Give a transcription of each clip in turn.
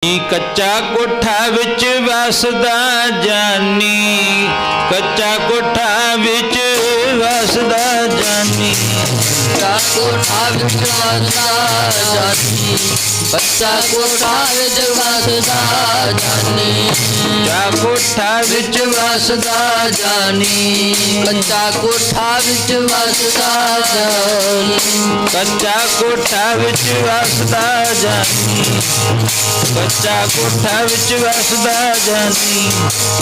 कच्चा कोठा विच वसदा जानी, कच्चा कोठा विच वसदा जानी, कच्चा कोठा विच वसदा जानी, कच्चा कोठा विच वसदा जानी, कच्चा कोठा विच वसदा जानी, कच्चा कोठा विच वसदा जानी, कच्चा कोठा विच वसदा जानी, कच्चा कोठा विच वसदा जानी,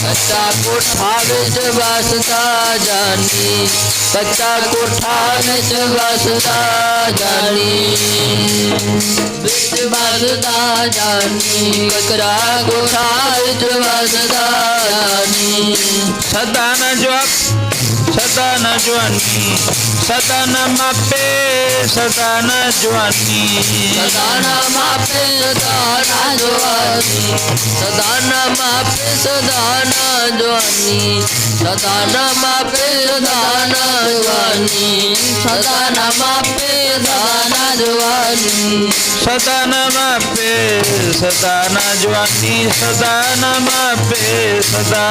कच्चा कोठा विच वसदा जानी, कच्चा कोठा विच वसदा जानी, विच वसदा जानी, कच्चा कोठा विच वसदा जानी। सदा न जवाब सदा न जवानी, सदा न मापे सदा न जवानी, सदा न मापे सदा न जवानी, सदा न मापे सदा न जवानी, सदा न मापे सदा न जवानी, सदा न मापे सदा न जवानी, सदा न मापे सदा न जवानी, सदा न मापे सदा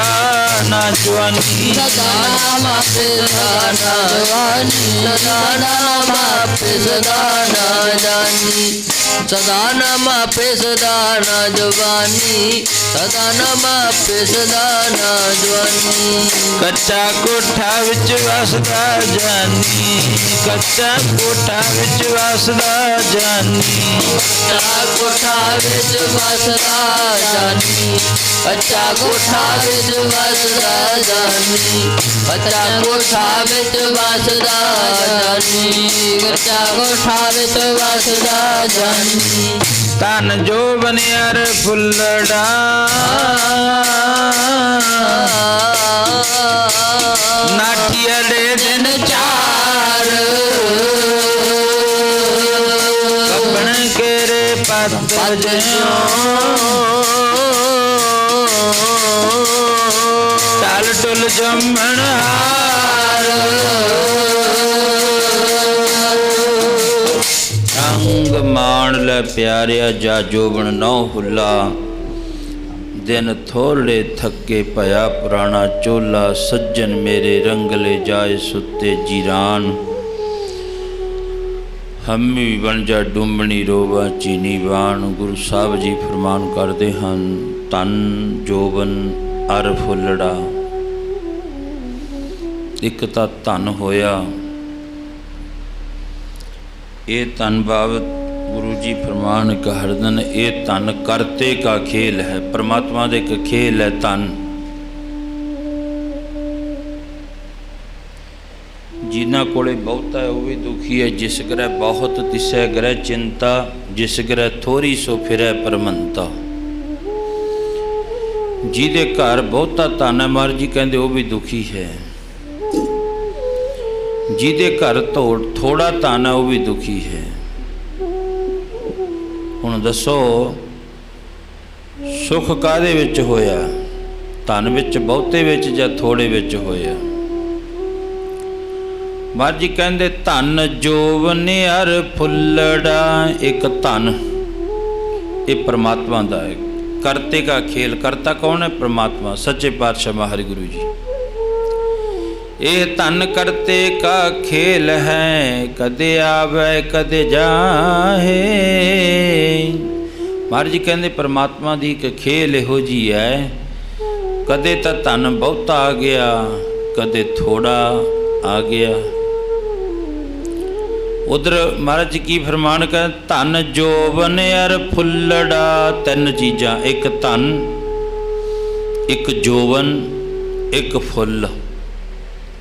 न जवानी, सदा न मापे सदा न जवानी, सदा न मापे सदा न जानी, सदा न मापे सदा न जवानी, सदा न मापे सदा न जवानी। कच्चा कोठा विच वसदा जानी, कच्चा कोठा विच वसदा जानी, कच्चा कोठा विच वसदा जानी, कच्चा कोठा विच वसदा जानी, कच्चा कोठा विच वसदा जानी, कच्चा कोठा विच वसदा जानी। तन जो बनियार फुल्लड़ा, नाटियड़े दिन चार, कपन केरे पत ज्यों, टाल टुल जमन हार, रंग मान ले प्यारिया जा जोबन नौ हुला, दिन थोड़े थके पया पुराना चोला, सज्जन मेरे रंगले जाए सुते जीरान, हमी बन जा डूमनी रोवा चीनी बाण। गुरु साहब जी फरमान करते हैं, तन जोबन अर फुलड़ा, एक तां धन होया, ये धन बाबत गुरु जी फरमान कहरदन, ये धन करते का खेल है, परमात्मा दे एक खेल है धन। जिन्ना कोले बहुता है वह भी दुखी है, जिस ग्रह बहुत तिसै ग्रह चिंता, जिस ग्रह थोड़ी सो फिरै परमंता। जिहदे घर बहुता धन है महाराज जी कहते वह भी दुखी है, जिहदे घर थोड़ा धन है वह भी दुखी है। हुण दसो सुख काहदे विच होया, धन विच बहुते विच जां थोड़े विच होया। महाराज जी कहंदे धन जोवन अर फुल्लड़ा, एक धन ये परमात्मा दा है, करते का खेल। करता कौन है? परमात्मा, सच्चे पातशाह महाराज गुरु जी। ये धन करते का खेल है, कदे आवे कदे जाहे। महाराज जी कहते परमात्मा दी एक खेल इहो जी है, कदे तो धन बहुता आ गया, कदे थोड़ा आ गया। उधर महाराज जी की फरमान कर, धन जोवन अर फुल्लड़ा, तीन चीज़ां, एक धन, एक जोवन, एक फुल।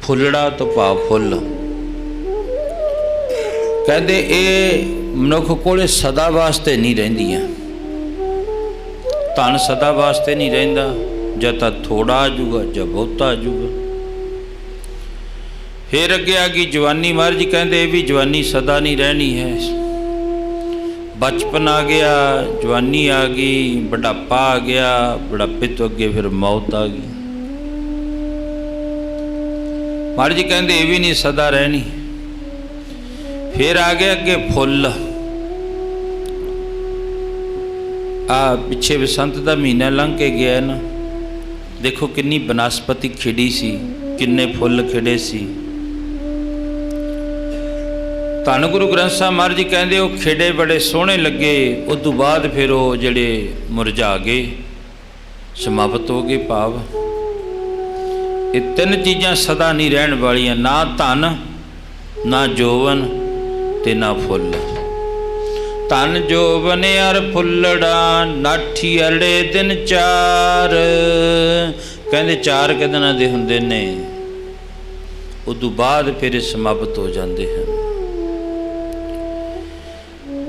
फुल्लड़ा तो भाव फुल। कहते ये मनुख कोले सदा वास्ते नहीं रहिंदियां, धन सदा वास्ते नहीं रहिंदा, जब तक थोड़ा आ जूगा जब बहुता आ जूगा। फिर अगे आ गई जवानी। महाराज जी कहते ये भी जवानी सदा नहीं रहनी है, बचपन आ गया, जवानी आ गई, बुढ़ापा आ गया, बुढ़ापे तो अगे फिर मौत आ गई। महाराज जी कहते ये भी नहीं सदा रहनी। फिर आ गया अगे फुल, आ पिछे बसंत का महीना लंघ के गया ना, देखो किन्नी बनस्पति खिड़ी सी, किन्ने फुल खिड़े सी। धन गुरु ग्रंथ साहब महाराज जी कहते वो खिड़े बड़े सोहने लगे, उस तो बाद फिर वो जड़े मुरझा गए, समाप्त हो गए। भाव ये तीन चीज़ां सदा नहीं रहन वालियां, ना धन, ना जोवन ते ना फुल। धन जोवन अर फुल्लड़ा नाठी अड़े दिन चार, कहते 4 दिनां दे हुंदे ने, उस तो बाद फिर समाप्त हो जाते हैं।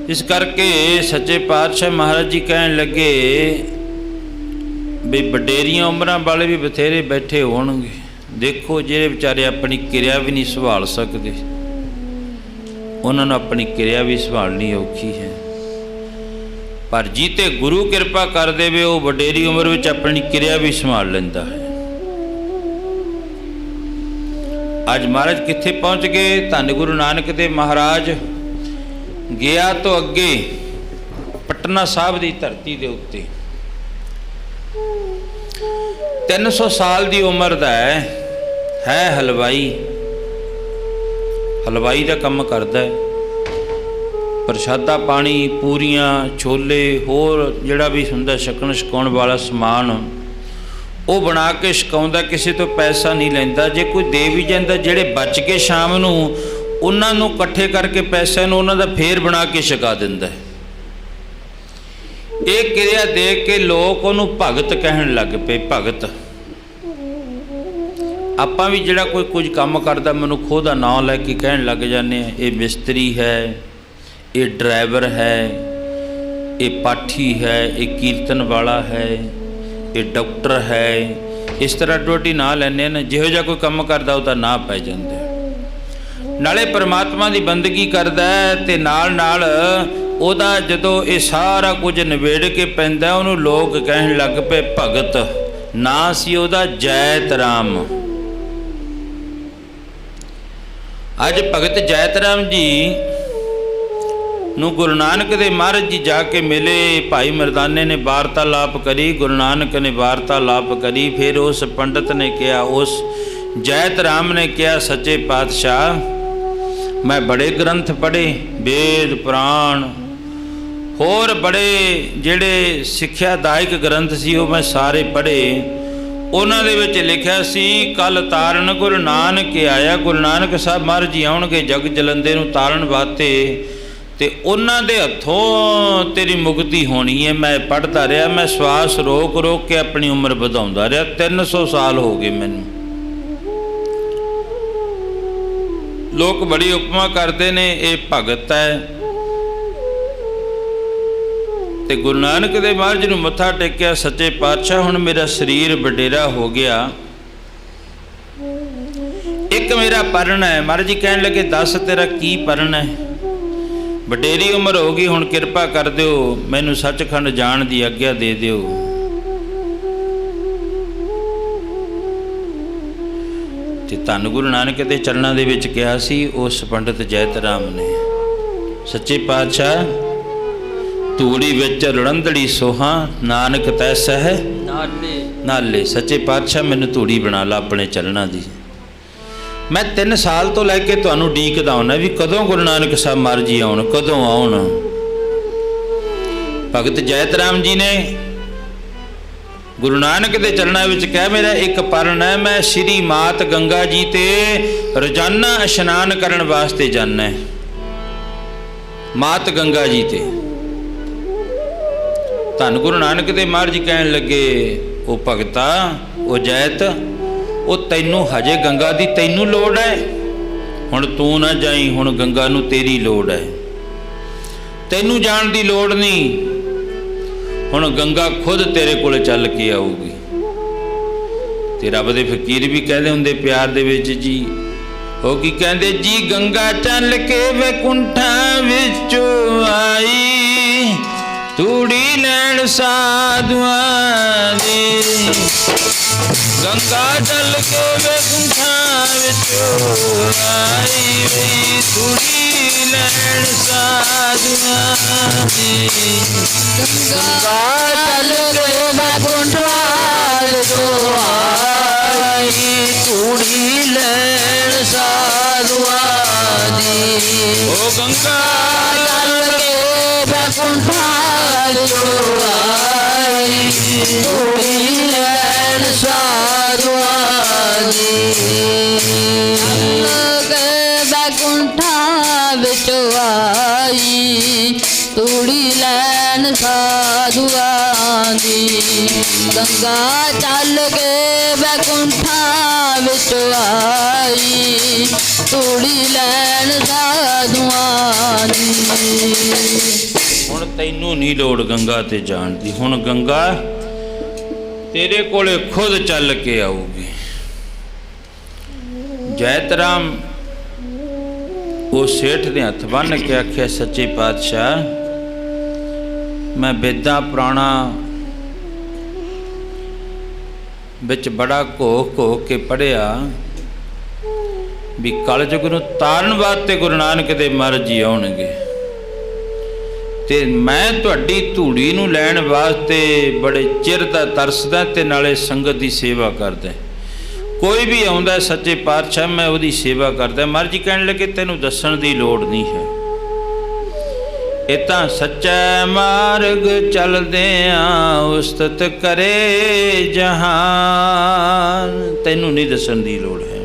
इस करके सच्चे पातशाह महाराज जी कहन लगे भी वडेरियां उम्रां वाले भी बथेरे बैठे होणगे, देखो ਜਿਹੜੇ ਵਿਚਾਰੇ अपनी किरिया भी नहीं संभाल सकते, उन्होंने अपनी किरिया भी संभालनी औखी है। पर जीते गुरु कृपा कर देवे वो वडेरी उम्र में अपनी किरिया भी संभाल लेंदा है। आज महाराज कित्थे पहुँच गए? धन गुरु नानक देव महाराज गया तो अगे पटना साहब की धरती के उत्ते 300 साल की उम्र का है हलवाई, हलवाई का काम करता है। प्रशादा पानी पूरियां छोले होर जिहड़ा भी हुंदा छकण छकाउण वाला समान वो बना के छकाउंदा, किसी तो पैसा नहीं लैंदा। जे कोई दे भी जांदा जिहड़े बच के शाम नूं उन्हां नूं इकट्ठे करके पैसे नूं उन्हां दा फेर बना के छका दिंदा है। ये क्रिया देख के लोग उन्होंने भगत कहन लग पे। भगत आपां भी जिहड़ा कोई कुछ काम करदा मनुख उहदा नाम लैके कहन लग जाने, ये मिस्त्री है, ये ड्राइवर है, ये पाठी है, ये कीर्तन वाला है, ये डॉक्टर है। इस तरह डोडी ना लैने ना, जिहो जिहा कोई काम करदा उहदा नाम पै जांदा। नाले परमात्मा की बंदगी करदा है ते नाल नाल ओदा जदों ये सारा कुछ निबेड़ के पैंदा उहनूं लोग कहन लग पे भगत। ना सी ओदा जैत राम। अज भगत जैत राम जी नूं गुरु नानक देव महाराज जी जाके मिले। भाई मरदाने ने वार्तालाप करी, गुरु नानक ने वार्तालाप करी। फिर उस पंडित ने कहा, उस जैत राम ने कहा, सच्चे पातशाह मैं बड़े ग्रंथ पढ़े, वेद पुराण होर बड़े जिहड़े सिक्ख्यादायक ग्रंथ सी वो मैं सारे पढ़े। उन्हां दे विच लिखिया सी कल तारण गुरु नानक आया। गुरु नानक साहब महाराज जी आउणगे जग जलंदे नूं तारण वास्ते ते उन्हां दे हत्थों तेरी मुक्ति होनी है। मैं पढ़ता रहा, मैं श्वास रोक रोक के अपनी उम्र वधाउंदा रहा। 300 साल हो गए मैनूं। लोग बड़ी उपमा करते ने ये भगत है। ते गुरु नानक देव महाराज जी नूं मत्था टेकिया, सच्चे पातशाह हुण मेरा शरीर वडेरा हो गया, एक मेरा परण है। महाराज जी कहन लगे, दस तेरा की परण है? वडेरी उम्र हो गई, हुण किरपा कर दिओ, मैनूं सचखंड जाण दी आग्या दे दिओ। ते धन गुरु नानक के चरणों दे विच कहा सी उस पंडित जैत राम ने, सच्चे पातशाह तूड़ी विच रुड़ंदड़ी सोहा नानक तैसा है नाले। सच्चे पातशाह मैनूं तूड़ी बना ला अपने चरणों दी। मैं 3 साल तो लैके तुहानूं उडीकदा हुंदा भी कदों गुरु नानक साहब महाराज जी आउण, कदों आउण। भगत जैत राम जी ने गुरु नानक के चरणों में कह, मेरा एक परण है, मैं श्री मात गंगा जी ते रोजाना इशनान करन वास्ते जाना है। मात गंगा जी ते धन गुरु नानक देव महाराज जी कहन लगे, वो भगता वो जैत, वो तैनू हजे गंगा दी तैनू लोड़ है, हुण तू ना जाई, हुण गंगा नू तेरी लोड़ है। तैनू जाण दी लोड़ नहीं, हुण गंगा खुद तेरे कोल चल के आऊगी। ते रब दे फकीर भी कहते हुंदे प्यार दे विच जी, हो की कहते जी, गंगा चल के वैकुंठा विचों आई, तूड़ी लैण साधुआं दी। गंगा चल के वैकुंठा विचों आई, तूड़ी ਲੈਣ ਸਾਧੂਆਂ ਦੀ। ਗੰਗਾ ਚੱਲ ਕੇ ਬੈਕੁੰਠਾ ਵਿੱਚੋਂ ਆਈ, ਤੂੜੀ ਲੈਣ ਸਾਧੂਆਂ ਦੀ। ਉਹ ਗੰਗਾ ਚੱਲ ਕੇ ਬੈਕੁੰਠਾ ਵਿੱਚੋਂ ਆਈ, ਤੂੜੀ ਲੈਣ ਸਾਧੂਆਂ ਦੀ। ਬੈਕੁੰਠਾ ਵਿੱਚੋਂ ਆਈ, ਤੂੜੀ ਲੈਣ ਸਾਧੂਆਂ ਦੀ। ਗੰਗਾ ਚੱਲ ਕੇ ਬੈਕੁੰਠਾ ਵਿੱਚੋਂ ਆਈ, ਤੂੜੀ ਲੈਣ ਸਾਧੂਆਂ ਦੀ। ਹੁਣ ਤੈਨੂੰ ਨਹੀਂ ਲੋੜ ਗੰਗਾ ਤੇ ਜਾਣ ਦੀ, ਹੁਣ ਗੰਗਾ ਤੇਰੇ ਕੋਲੇ ਖੁਦ ਚੱਲ ਕੇ ਆਊਗੀ। ਜੈਤ ਰਾਮ ਉਹ ਸੇਠ ਦੇ ਹੱਥ ਬੰਨ੍ਹ ਕੇ ਆਖਿਆ, ਸੱਚੇ ਪਾਤਸ਼ਾਹ ਮੈਂ ਵੇਦਾਂ ਪੁਰਾਣਾ ਵਿੱਚ ਬੜਾ ਘੋਖ ਕੇ ਪੜ੍ਹਿਆ ਵੀ ਕਲਯੁਗ ਨੂੰ ਤਾਰਨ ਵਾਸਤੇ ਗੁਰੂ ਨਾਨਕ ਦੇ ਮਹਾਰਾਜ ਜੀ ਆਉਣਗੇ, ਤੇ ਮੈਂ ਤੁਹਾਡੀ ਧੂੜੀ ਨੂੰ ਲੈਣ ਵਾਸਤੇ ਬੜੇ ਚਿਰ ਦਾ ਤਰਸਦਾ ਤੇ ਨਾਲੇ ਸੰਗਤ ਦੀ ਸੇਵਾ ਕਰਦਾ। ਕੋਈ ਵੀ ਆਉਂਦਾ ਸੱਚੇ ਪਾਤਸ਼ਾਹ ਮੈਂ ਉਹਦੀ ਸੇਵਾ ਕਰਦਾ। ਮਹਾਰਾਜ ਜੀ ਕਹਿਣ ਲੱਗੇ ਤੈਨੂੰ ਦੱਸਣ ਦੀ ਲੋੜ ਨਹੀਂ ਹੈ, ਇਹ ਤਾਂ ਸੱਚਾ ਮਾਰਗ ਚੱਲਦਿਆਂ ਉਸਤਤ ਕਰੇ ਜਹਾਨ। ਤੈਨੂੰ ਨਹੀਂ ਦੱਸਣ ਦੀ ਲੋੜ ਹੈ,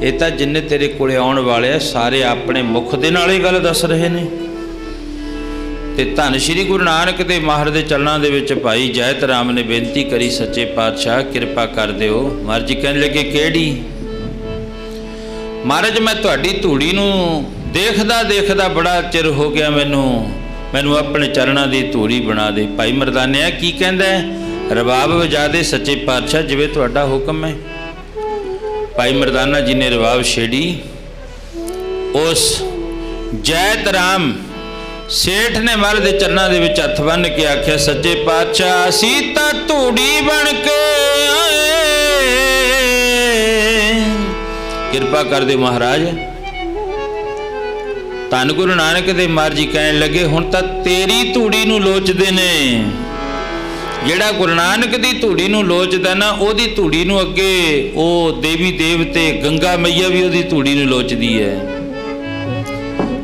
ਇਹ ਤਾਂ ਜਿੰਨੇ ਤੇਰੇ ਕੋਲੇ ਆਉਣ ਵਾਲੇ ਆ ਸਾਰੇ ਆਪਣੇ ਮੁਖ ਦੇ ਨਾਲ ਹੀ ਗੱਲ ਦੱਸ ਰਹੇ ਨੇ। ਤੇ ਧੰਨ ਸ਼੍ਰੀ ਗੁਰੂ ਨਾਨਕ ਦੇ ਮਹਾਰਾਜ ਦੇ ਚਰਨਾਂ ਦੇ ਵਿੱਚ ਭਾਈ ਜੈਤ ਰਾਮ ਨੇ ਬੇਨਤੀ ਕਰੀ, ਸੱਚੇ ਪਾਤਸ਼ਾਹ ਕਿਰਪਾ ਕਰ ਦਿਓ। ਮਹਾਰਾਜ ਜੀ ਕਹਿਣ ਲੱਗੇ ਕਿਹੜੀ? ਮਹਾਰਾਜ ਮੈਂ ਤੁਹਾਡੀ ਧੂੜੀ ਨੂੰ ਦੇਖਦਾ ਦੇਖਦਾ ਬੜਾ ਚਿਰ ਹੋ ਗਿਆ, ਮੈਨੂੰ ਆਪਣੇ ਚਰਨਾਂ ਦੀ ਧੂੜੀ ਬਣਾ ਦੇ। ਭਾਈ ਮਰਦਾਨਿਆ ਕੀ ਕਹਿੰਦਾ? ਰਬਾਬ ਵਜਾ ਦੇ ਸੱਚੇ ਪਾਤਸ਼ਾਹ ਜਿਵੇਂ ਤੁਹਾਡਾ ਹੁਕਮ ਹੈ। ਭਾਈ ਮਰਦਾਨਾ ਜੀ ਨੇ ਰਬਾਬ ਛੇੜੀ। ਉਸ ਜੈਤ ਰਾਮ ਸੇਠ ਨੇ ਮਹਾਰਾਜ ਦੇ ਚਰਨਾਂ ਦੇ ਵਿੱਚ ਹੱਥ ਬੰਨ੍ਹ ਕੇ ਆਖਿਆ, ਸੱਚੇ ਪਾਤਸ਼ਾਹ ਅਸੀਂ ਤਾਂ ਧੂੜੀ ਬਣ ਕੇ ਆਏ, ਕਿਰਪਾ ਕਰ ਦਿਓ ਮਹਾਰਾਜ। ਧੰਨ ਗੁਰੂ ਨਾਨਕ ਦੇ ਮਹਾਰਾਜ ਜੀ ਕਹਿਣ ਲੱਗੇ ਹੁਣ ਤਾਂ ਤੇਰੀ ਧੂੜੀ ਨੂੰ ਲੋਚਦੇ ਨੇ। ਜਿਹੜਾ ਗੁਰੂ ਨਾਨਕ ਦੀ ਧੂੜੀ ਨੂੰ ਲੋਚਦਾ ਨਾ, ਉਹਦੀ ਧੂੜੀ ਨੂੰ ਅੱਗੇ ਉਹ ਦੇਵੀ ਦੇਵਤੇ ਗੰਗਾ ਮਈਆ ਵੀ ਉਹਦੀ ਧੂੜੀ ਨੂੰ ਲੋਚਦੀ ਹੈ।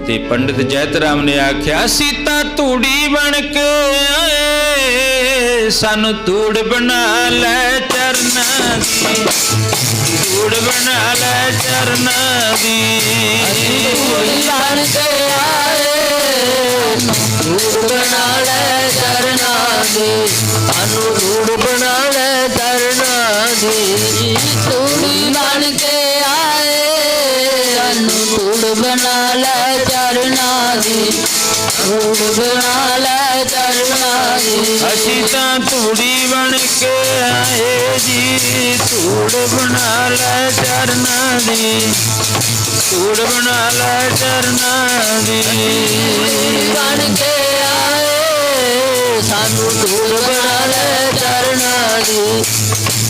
ਤੇ ਪੰਡਿਤ ਜੈਤ ਰਾਮ ਨੇ ਆਖਿਆ ਅਸੀਂ ਤਾਂ ਧੂੜੀ ਬਣ ਕੇ ਆਏ, ਸਾਨੂੰ ਧੂੜ ਬਣਾ ਲੈ ਚਰਨਾਂ ਦੀ, ਧੂੜ ਬਣਾ ਲੈ ਚਰਨਾਂ ਦੀ। ਅਸੀਂ ਧੂੜੀ ਬਣ ਕੇ ਆਏ, ਧੂੜ ਬਣਾ ਲੈ ਚਰਨਾਂ ਦੀ, ਸਾਨੂੰ ਧੂੜ ਬਣਾ ਲੈ ਚਰਨਾਂ ਦੀ। ਧੂੜੀ ਬਣ ਕੇ ਆਏ, ਸਾਨੂੰ ਧੂੜ ਬਣਾ ਲੈ ਚਰਨਾਂ ਦੀ, ਧੂੜ ਬਣਾ ਲੈ ਚਰਨਾਂ ਦੀ। ਅਸੀਂ ਤਾਂ ਧੂੜੀ ਬਣ ਕੇ ਆਏ ਜੀ, ਧੂੜ ਬਣਾ ਲੈ ਚਰਨਾਂ ਦੀ, ਧੂੜ ਬਣਾ ਲੈ ਚਰਨਾਂ ਦੀ। ਬਣ ਕੇ ਆਏ, ਸਾਨੂੰ ਧੂੜ ਬਣਾ ਲੈ ਚਰਨਾਂ ਦੀ,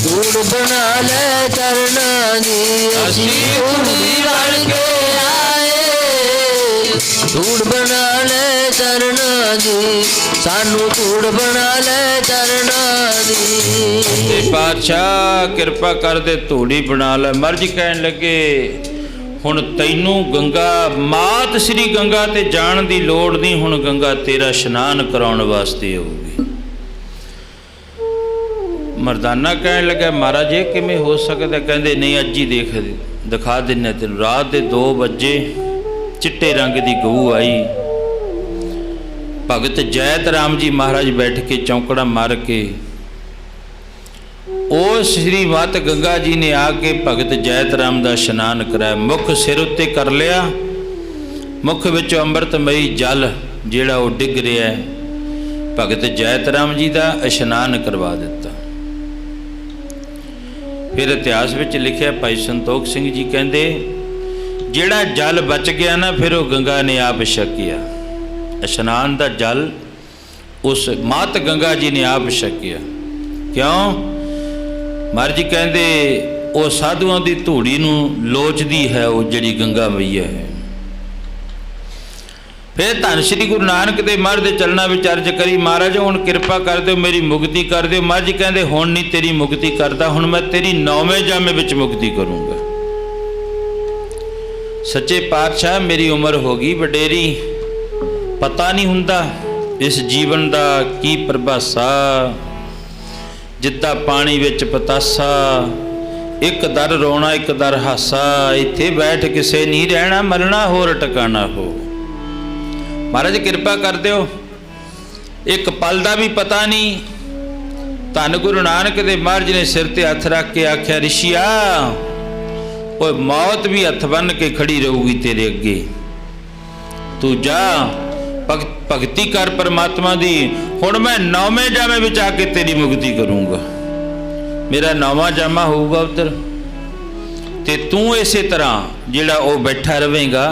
ਧੂੜ ਬਣਾ ਲੈ ਚਰਨਾਂ ਦੀ। ਅਸੀਂ ਧੂੜੀ ਬਣ ਕੇ ਆਏ, ਧੂੜ ਬਣਾ ਲੈ ਚਰਨਾਂ ਦੀ, ਸਾਨੂੰ ਧੂੜ ਬਣਾ ਲੈ ਚਰਨਾਂ ਦੀ। ਤੇ ਪਾਤਸ਼ਾਹ ਕਿਰਪਾ ਕਰ ਦੇ ਧੂੜੀ ਬਣਾ ਲੈ। ਮਰਜੀ ਕਹਿਣ ਲੱਗੇ ਹੁਣ ਤੈਨੂੰ ਗੰਗਾ ਮਾਤ ਸ੍ਰੀ ਗੰਗਾ ਤੇ ਜਾਣ ਦੀ ਲੋੜ ਨਹੀਂ, ਹੁਣ ਗੰਗਾ ਤੇਰਾ ਇਸ਼ਨਾਨ ਕਰਾਉਣ ਵਾਸਤੇ ਆਊਗੀ। ਮਰਦਾਨਾ ਕਹਿਣ ਲੱਗਾ ਮਹਾਰਾਜ ਇਹ ਕਿਵੇਂ ਹੋ ਸਕਦਾ? ਕਹਿੰਦੇ ਨਹੀਂ ਅੱਜ ਹੀ ਦਿਖਾ ਦਿੰਨੇ ਤੈਨੂੰ। ਰਾਤ ਦੇ 2 ਵਜੇ ਚਿੱਟੇ ਰੰਗ ਦੀ ਗਊ ਆਈ। ਭਗਤ ਜੈਤ ਰਾਮ ਜੀ ਮਹਾਰਾਜ ਬੈਠ ਕੇ ਚੌਂਕੜਾ ਮਾਰ ਕੇ ਉਹ ਸ੍ਰੀ ਮਾਤ ਗੰਗਾ ਜੀ ਨੇ ਆ ਕੇ ਭਗਤ ਜੈਤ ਰਾਮ ਦਾ ਇਸ਼ਨਾਨ ਕਰਾਇਆ। ਮੁੱਖ ਸਿਰ ਉੱਤੇ ਕਰ ਲਿਆ, ਮੁੱਖ ਵਿੱਚੋਂ ਅੰਮ੍ਰਿਤਮਈ ਜਲ ਜਿਹੜਾ ਉਹ ਡਿੱਗ ਰਿਹਾ ਹੈ, ਭਗਤ ਜੈਤ ਰਾਮ ਜੀ ਦਾ ਇਸ਼ਨਾਨ ਕਰਵਾ ਦਿੱਤਾ। ਫਿਰ ਇਤਿਹਾਸ ਵਿੱਚ ਲਿਖਿਆ ਭਾਈ ਸੰਤੋਖ ਸਿੰਘ ਜੀ ਕਹਿੰਦੇ ਜਿਹੜਾ ਜਲ ਬਚ ਗਿਆ ਨਾ ਫਿਰ ਉਹ ਗੰਗਾ ਨੇ ਆਪ ਛਕਿਆ। ਇਸ਼ਨਾਨ ਦਾ ਜਲ ਉਸ ਮਾਤ ਗੰਗਾ ਜੀ ਨੇ ਆਪ ਛਕਿਆ। ਕਿਉਂ? ਮਹਾਰਾਜ ਜੀ ਕਹਿੰਦੇ ਉਹ ਸਾਧੂਆਂ ਦੀ ਧੂੜੀ ਨੂੰ ਲੋਚਦੀ ਹੈ, ਉਹ ਜਿਹੜੀ ਗੰਗਾ ਮਈਆ ਹੈ। फिर धन श्री गुरु नानक देव महाराज के चरणों में अर्ज करी, महाराज हुण किरपा कर दो, मेरी मुक्ति कर दो। महाराज जी कहते हुण नहीं तेरी मुक्ति करता, हुण मैं तेरी 9वें जामे विच मुक्ति करूँगा। सच्चे पातशाह मेरी उम्र हो गई वडेरी, पता नहीं हुंदा इस जीवन दा की प्रभासा, जिद्दां पानी विच पतासा, एक दर रोना एक दर हासा, इत्थे बैठ किसे नहीं रहना, मरना होर टकाना हो। महाराज किरपा कर दिओ, एक पल का भी पता नहीं। धन गुरु नानक देव महाराज ने सिर ते हथ रख के आख्या, ऋषिया ओए मौत भी हथ बन के खड़ी रहूगी तेरे अगे, तू जा भगती कर परमात्मा दी, हुण मैं 9वें जामे विच आके तेरी मुक्ति करूँगा। मेरा 9वां जामा होऊगा उधर, ते तू इस तरह जिहड़ा वो बैठा रहेगा,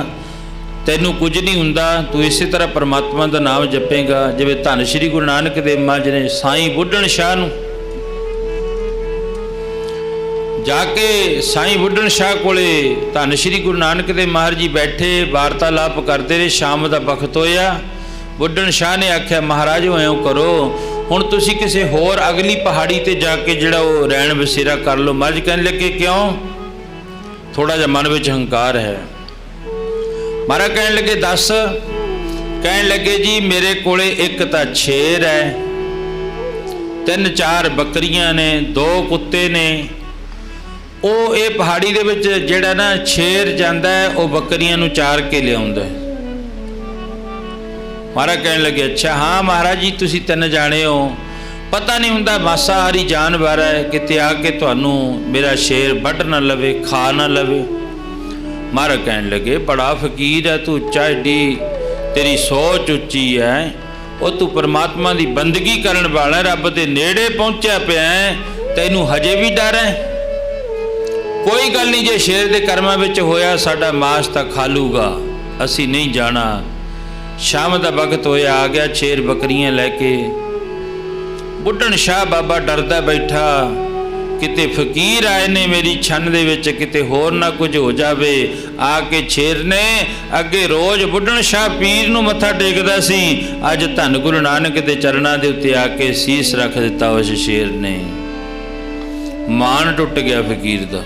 तैनू कुछ नहीं हुंदा, तू इस तरह परमात्मा का नाम जपेगा। जिवें धन श्री गुरु नानक देव महाराज ने साईं बुढ़न शाह नूं जाके, साईं बुढ़न शाह कोले धन श्री गुरु नानक देव महाराज जी बैठे वार्तालाप करते रहे। शाम का वक्त होया, बुढ़न शाह ने आख्या, महाराज इउं करो, हुण तुसीं किसी होर अगली पहाड़ी ते जाके जिहड़ा वो रैण बसेरा कर लो। महाराज कहने लगे, क्यों? थोड़ा जिहा मन विच हंकार है। महाराज कहने लगे, दस। कहने लगे, जी मेरे कोले एक तां शेर है, 3-4 बकरियां ने, 2 कुत्ते ने। वो ये पहाड़ी दे विच जिहड़ा ना शेर जांदा है, वो बकरियां नूं चार के लिआउंदा है। महाराज कहने लगे, अच्छा हाँ महाराज जी, तुसीं 3 जाने हो, पता नहीं हुंदा मासाहारी जानवर है, किते आके तुहानूं मेरा शेर वढ ना लवे, खा ना लवे। महाराज कहने लगे, बड़ा फकीर है तू, उच्चा एडी तेरी सोच उच्ची है, और तू परमात्मा की बंदगी करन वाला, रब के नेड़े पहुंचा पिया है, तैनू हजे भी डर है? कोई गल नहीं, जे शेर के कर्मां विच होया साडा मास तां खा लूगा, असी नहीं जाना। शाम का वक्त होया, आ गया शेर बकरियां लैके। बुढ़न शाह बाबा डरदा बैठा, किते फकीर आए ने मेरी छन दे विच, किते होर ना कुछ हो जावे। आके शेर ने अगे रोज बुढ़न शाह पीर नूं मत्था टेकदा सी, अज धन गुरु नानक दे चरणां दे उत्ते आके सीस रख दिता उस शेर ने। मान टुट गया फकीर दा,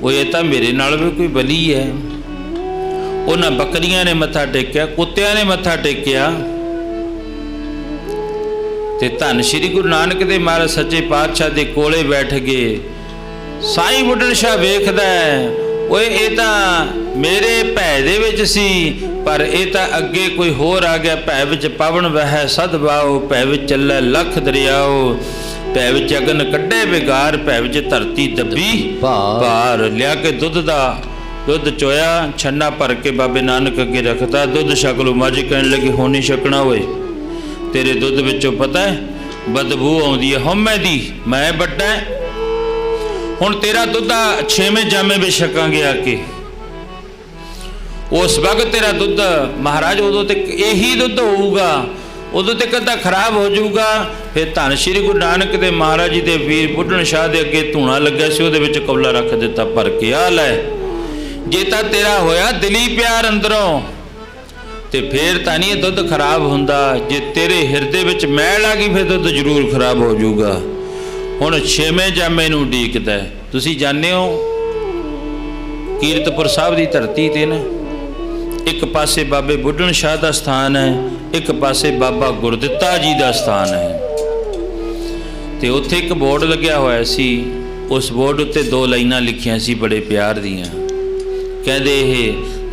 वो ये तां मेरे नाल भी कोई बली है। उन्हां बकरियां ने मत्था टेकिया, कुत्तियां ने मत्था टेकिया, ते धन श्री गुरु नानक देव महाराज सच्चे पातशाह दे कोले बैठ गए। साईं बुढ़न शाह वेखदा है, ओए ये तां मेरे भै दे विच सी, पर ये तां अगे कोई होर आ गया। भै विच पवन वहै सद वाओ, भै विच चलै लख दरियाओ, भै विच अगन कड्डे बिगार, भै विच धरती दबी भार। लिया के दुध चोया, छन्ना भर के बाबे नानक अगे रखता, दुध छक लो। माजी कहने लगी, हो नहीं छकना होए, तेरे दुध विचों पता है बदबू आउंदी है हौमे दी, मैं बड्डा हुण तेरा दुध 6वें जामे विच छकांगे आके। उस वक्त तेरा दुध महाराज उदों तक यही दुध होऊगा, उदों तक अद्धा खराब हो जाऊगा। फिर धन श्री गुरु नानक देव महाराज जी दे वीर बुढ़न शाह दे अगे धूणा लग्या सी, उहदे विच कौला रख दिता भर के, आ लै, जे तां तेरा होया दिली प्यार अंदरों ते फिर तां नहीं दुध खराब हुंदा। जे तेरे हिरदे विच मैल आ गई फिर दुध जरूर खराब हो जाऊगा। हुण 6वें जामे नूं उडीकदा है। तुसीं जाणदे हो कीरतपुर साहब की धरती ते ना, एक पासे बाबे बुढ़न शाह का स्थान है, एक पासे बाबा गुरदित्ता जी का स्थान है। तो उत्थे एक बोर्ड लग्या होया सी, उस बोर्ड उत्ते 2 लाइनां लिखियां सी बड़े प्यार दियां, कहते ये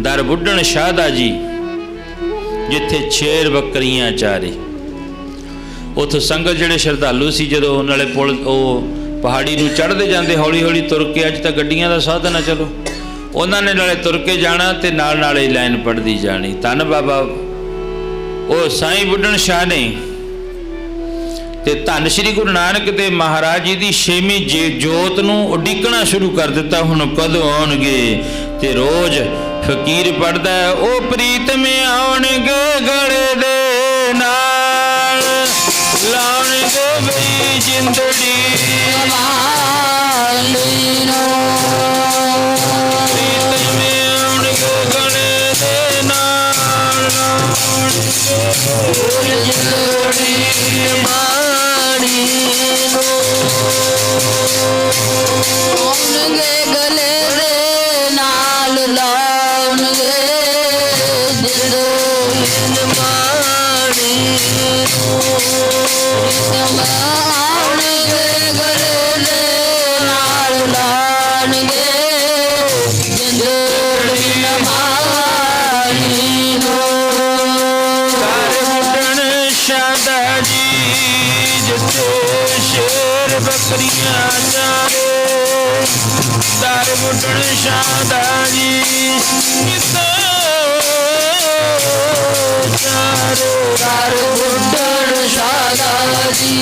दर बुढ़न शाह दा जी, जिथे शेर बकरियां चारे। उत संगत जिहड़े श्रद्धालु सी, जदों नाले पुल पहाड़ी नूं चढ़दे जांदे हौली हौली तुर के, अज तां गड्डियां दा साधन है चलो, उन्होंने नाले तुर के जाना ते नाल नाले लाइन पढ़ती जानी। धन बाबा वो साईं बुढ़न शाह ने ते धन श्री गुरु नानक देव महाराज जी की 6वीं जोत नूं उडीकना शुरू कर दिता। हुण कदों आउणगे ते रोज फकीर पढ़दा है, ओ प्रीत में आउणगे गले दे नाल, लाउणगे बई जिंदड़ी प्रीत में आउणगे गले दे नाल, जिथे शेर बकरियां चारे दर बुढ़न शादा जी जिथे चारे दर बुढ़न शादा जी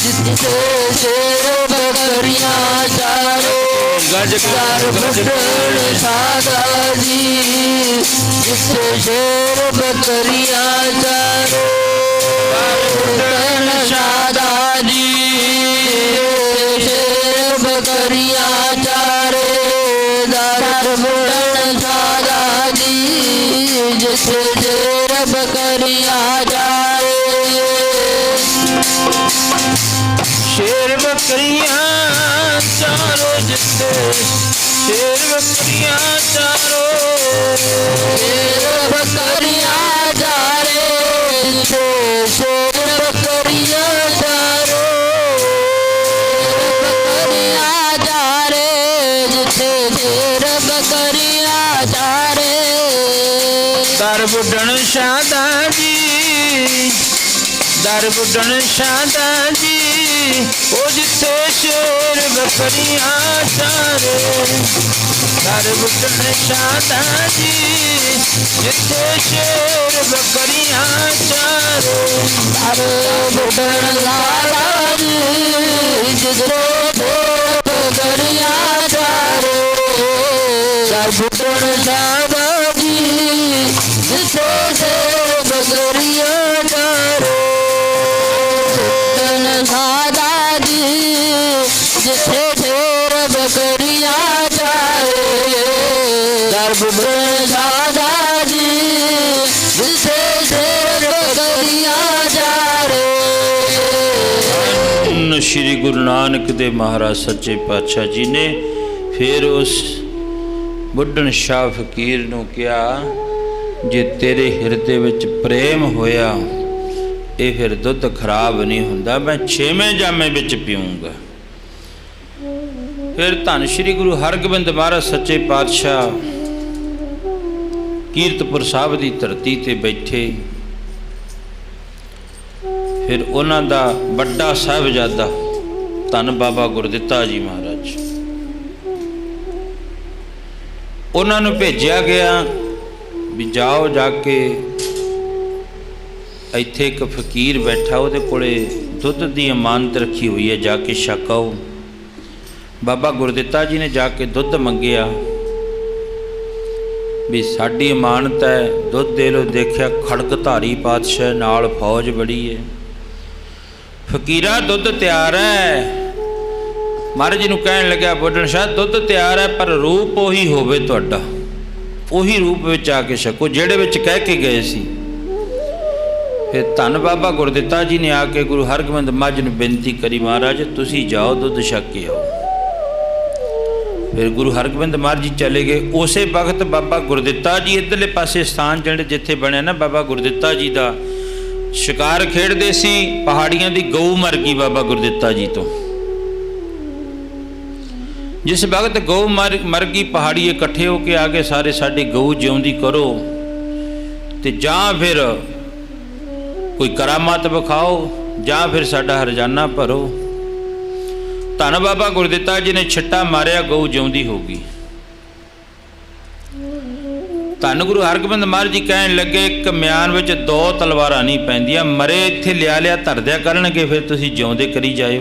जिथे शेर बकरियां चारे गज दर बुढ़न शादा जी जिथे शेर बकरियां चारे दर बुढ़न शादा जी शेर बकरियां चारे दर बुढ़न शादा जी जिथे शेर बकरियां चारे शेर बकरियां चारो जिथे शेर बकरियां चारो शेर बकरियां चारे जिथे शेर बकरियां चारो बकरियां चारे जिथे शेर बकरियां चारे दर बुढ़न शादा जी दर बुढ़न शादा जी ओ जिथे शेर बकरियां चारे दर बुढ़न शादा जी जिथे शेर बकरियां चारे दर बुढ़न शादा जी जिथे शेर बकरियां चारे दर बुढ़न शादा जी जिथे शेर बकरियां चारे शादा जी जिथे शेर बकरियां चारे दर बुढ़न शादा जी जिथे शेर बकरियां चारे। श्री गुरु नानक देव महाराज सच्चे पातशाह जी ने फिर उस बुढ़न शाह फकीर नूं कहा जे तेरे हिरदे विच प्रेम होया ये फिर दुध खराब नहीं हुंदा मैं 6वें जामे विच पीऊँगा। फिर धन श्री गुरु हरगोबिंद महाराज सच्चे पातशाह कीरतपुर साहब की धरती ते बैठे। फिर उन्हां दा बड़ा साहिबजादा धन बाबा गुरदिता जी महाराज उन्हां नूं भेजिया गया भी जाओ जाके ਇੱਥੇ एक फकीर बैठा ਉਹਦੇ ਕੋਲੇ ਦੁੱਧ ਦੀ ਅਮਾਨਤ ਰੱਖੀ ਹੋਈ ਹੈ जाके ਛਕਾਓ। बाबा गुरदिता जी ने जाके दुੱਧ ਮੰਗਿਆ भी साड़ी अमानत है दुੱਧ दे लो। देखिया खड़कधारी पातशाह नाल फौज बड़ी है। फकीरा दुੱਧ ਤਿਆਰ है। महाराज जी नूं कहण लग्या बुढ़न शाह दुੱਧ ਤਿਆਰ है पर रूप ਉਹੀ ਹੋਵੇ ਤੁਹਾਡਾ ਉਹੀ रूप ਵਿੱਚ आ के ਛਕੋ ਜਿਹੜੇ ਵਿੱਚ ਕਹਿ ਕੇ ਗਏ ਸੀ। फिर धन बाबा गुरदिता जी ने आके गुरु हरगोबिंद मज नूं बेनती करी महाराज तुसी जाओ दुध छक के आओ। फिर गुरु हरगोबिंद महाराज जी चले गए। उस वक्त बाबा गुरदिता जी इधरले पासे स्थान जिहड़े जिथे बने ना बाबा गुरदिता जी का शिकार खेडते सी। पहाड़ियां दी गऊ मर गई बाबा गुरदिता जी तो। जिस वक्त गऊ मर गई पहाड़ी इकट्ठे होके आ गए सारे साडी गऊ जिउंदी करो ते जां फिर कोई करामात विखाओ जां फिर साडा हरजाना भरो। धन बाबा गुरदिता जी ने छिट्टा मारिया गऊ जिउंदी हो गई। धन गुरु हरगोबिंद महाराज जी कहन लगे एक म्यान विच 2 तलवारां नहीं पैंदियां मरे इत्थे लिया धर दिया करनगे फिर तुसीं जिउंदे करी जाओ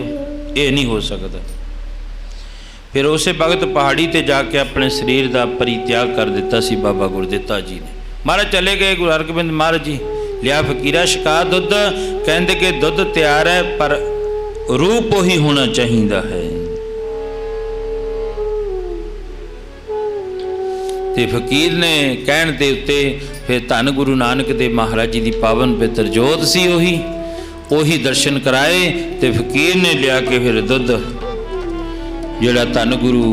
ये नहीं हो सकदा। फिर उस वक्त पहाड़ी ते जाके अपने शरीर का परित्याग कर दिता सी बाबा गुरदिता जी ने। महाराज चले गए गुरु हरगोबिंद महाराज जी लिया फकीरा छका दुध कहते कि दुध तैयार है पर रूप ही होना चाहिए है। ते फकीर ने कहण दे उत्ते फिर धन गुरु नानक देव महाराज जी की पावन पवित्र जोत सी ओही दर्शन कराए। ते फकीर ने लिया के फिर दुध जिहड़ा धन गुरु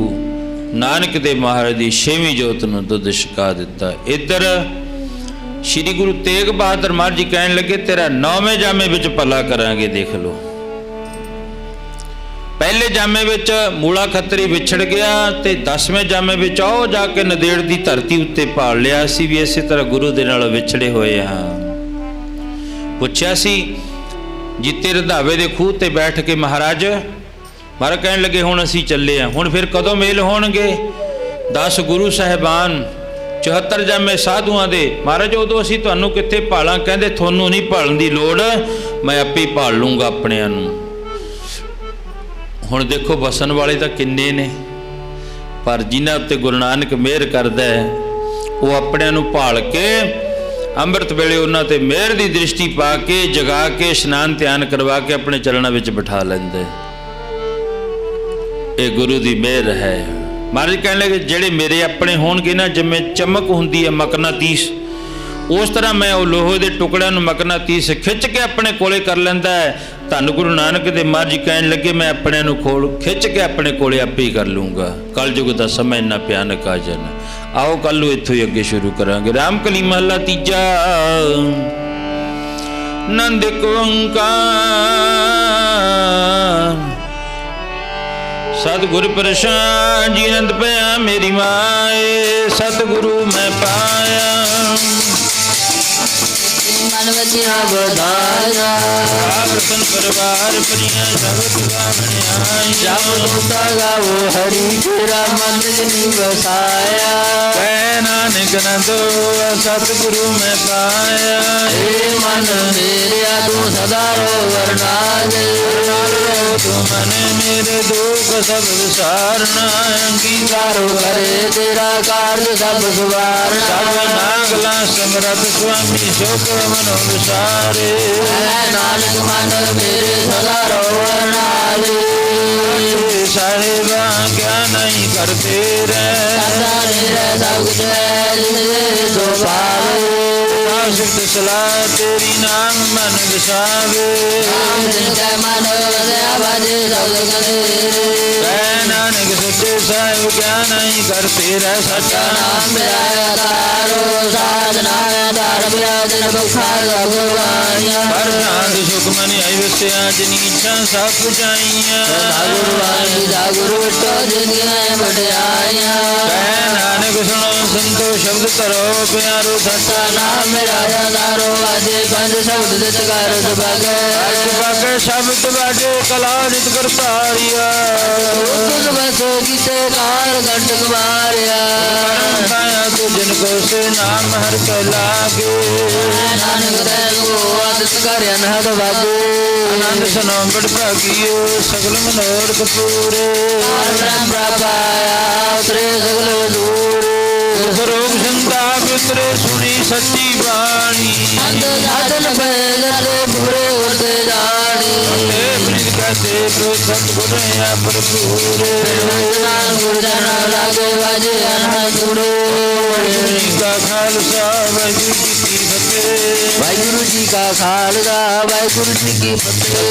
नानक देव महाराज की 6वीं जोत नूं दुध छका दिता। इधर श्री गुरु तेग बहादुर महाराज जी कहन लगे तेरा 9वें जामे विच भला करांगे। देख लो पहले जामे विच मूला खत्तरी विछड़ गया ते 10वें जामे विच आओ जाके नदेड़ दी धरती उत्ते पाल लिया। असीं भी इसे तरह गुरु दे नाल विछड़े होए हां। पुछया सी ਜੀਤੇ ਰੰਧਾਵੇ ਦੇ ਖੂਹ ਤੇ ਬੈਠ ਕੇ ਮਹਾਰਾਜ ਕਹਿਣ ਲੱਗੇ ਹੁਣ ਅਸੀਂ ਚੱਲੇ ਆ, ਹੁਣ ਫਿਰ ਕਦੋਂ ਮੇਲ ਹੋਣਗੇ? 10 ਗੁਰੂ ਸਾਹਿਬਾਨ 74 ਜਾਮੇ ਸਾਧੂਆਂ ਦੇ। ਮਹਾਰਾਜ ਉਦੋਂ ਅਸੀਂ ਤੁਹਾਨੂੰ ਕਿੱਥੇ ਭਾਲਾਂ? ਕਹਿੰਦੇ ਤੁਹਾਨੂੰ ਨਹੀਂ ਭਾਲਣ ਦੀ ਲੋੜ, ਮੈਂ ਆਪੇ ਹੀ ਭਾਲ ਲੂੰਗਾ ਆਪਣਿਆਂ ਨੂੰ। ਹੁਣ ਦੇਖੋ ਵਸਣ ਵਾਲੇ ਤਾਂ ਕਿੰਨੇ ਨੇ, ਪਰ ਜਿਨ੍ਹਾਂ ਉੱਤੇ ਗੁਰੂ ਨਾਨਕ ਮਿਹਰ ਕਰਦਾ ਹੈ ਉਹ ਆਪਣਿਆਂ ਨੂੰ ਭਾਲ ਕੇ ਅੰਮ੍ਰਿਤ ਵੇਲੇ ਉਹਨਾਂ ਤੇ ਮਿਹਰ ਦੀ ਦ੍ਰਿਸ਼ਟੀ ਪਾ ਕੇ ਜਗਾ ਕੇ ਇਸ਼ਨਾਨ ਧਿਆਨ ਕਰਵਾ ਕੇ ਆਪਣੇ ਚਰਨਾਂ ਵਿੱਚ ਬਿਠਾ ਲੈਂਦੇ। ਇਹ ਗੁਰੂ ਦੀ ਮਿਹਰ ਹੈ। ਮਹਾਰਾਜ ਕਹਿਣ ਲੱਗੇ ਜਿਹੜੇ ਮੇਰੇ ਆਪਣੇ ਹੋਣਗੇ ਨਾ, ਜਿਵੇਂ ਚਮਕ ਹੁੰਦੀ ਹੈ ਮਕਨਾਤੀਸ, ਉਸ ਤਰ੍ਹਾਂ ਮੈਂ ਉਹ ਲੋਹੇ ਦੇ ਟੁਕੜਿਆਂ ਨੂੰ ਮਕਨਾਤੀਸ ਖਿੱਚ ਕੇ ਆਪਣੇ ਕੋਲੇ ਕਰ ਲੈਂਦਾ ਹੈ। ਧੰਨ ਗੁਰੂ ਨਾਨਕ ਦੇ ਮਹਾਰਾਜ ਕਹਿਣ ਲੱਗੇ ਮੈਂ ਆਪਣਿਆਂ ਨੂੰ ਖਿੱਚ ਕੇ ਆਪਣੇ ਕੋਲੇ ਆਪੇ ਹੀ ਕਰ ਲੂੰਗਾ। ਕਲਯੁਗ ਦਾ ਸਮਾਂ ਇੰਨਾ ਭਿਆਨਕ ਆ ਜਾਣਾ। ਆਓ ਕੱਲ ਨੂੰ ਇੱਥੋਂ ਹੀ ਅੱਗੇ ਸ਼ੁਰੂ ਕਰਾਂਗੇ। ਰਾਮ ਕਲੀ ਮਹਲਾ ਤੀਜਾ। ਨੰਦ ਇੱਕ ਓੰਕਾਰ सतगुर प्रशान जी नंद पया मेरी माए, सतगुरु मैं पाया मन वचिया बधाया। रतन परिवार परिया जगत गावणिया, जब दूता गावो हरि तेरा मन जिनी बसाया। कह नानक नंदो सतगुरु मैं पाया, हे मन मेरे तू सदा रो वरनाले, तू मन मेरे दुख सब विसारना। अंगीकारो करे तेरा कार्य सब सुवारना, सब नागला समरथ स्वामी शोक मनो विसारे। नानक मन मेरे सदा रो वरनाले, साहेबा क्या नहीं करते रे, सब कुछ तो पावे। सिद्ध सलाह तेरी नाम मन विसावे, मन नानक सच्चे साहिब क्या नहीं करते रह। सच्चा नाम मेरा तारो साधना पर चांद सुख मनि अवश्य जिनी इच्छा सब पुजाइया। गुरु नानक सुनो संतो शब्द करो प्यारो, सच्चा नाम मेरा तारो आदि पंज शब्द दित कर सुभागे। शब्द बाजे कला नित करतारिया, बसो गीते कार घंटक मारिया। तू जिनको से नाम हर के लागे, नानक को आदत कर अनहद भागे। आनंद सनो बड़ भागियो सगल मनोरथ पूरे, पाया उतरे सगल दूरे। रोग संताप उतरे सुनी सच्ची बाणी, साधन पैदल पूरे होते जानी। कहते सतगुर भरपूर, गुरजन लागे बाजे अनहद का खालसा वाहिगुरु जी की फतेह। वाहिगुरु जी का खालसा वाहिगुरु जी की फतेह।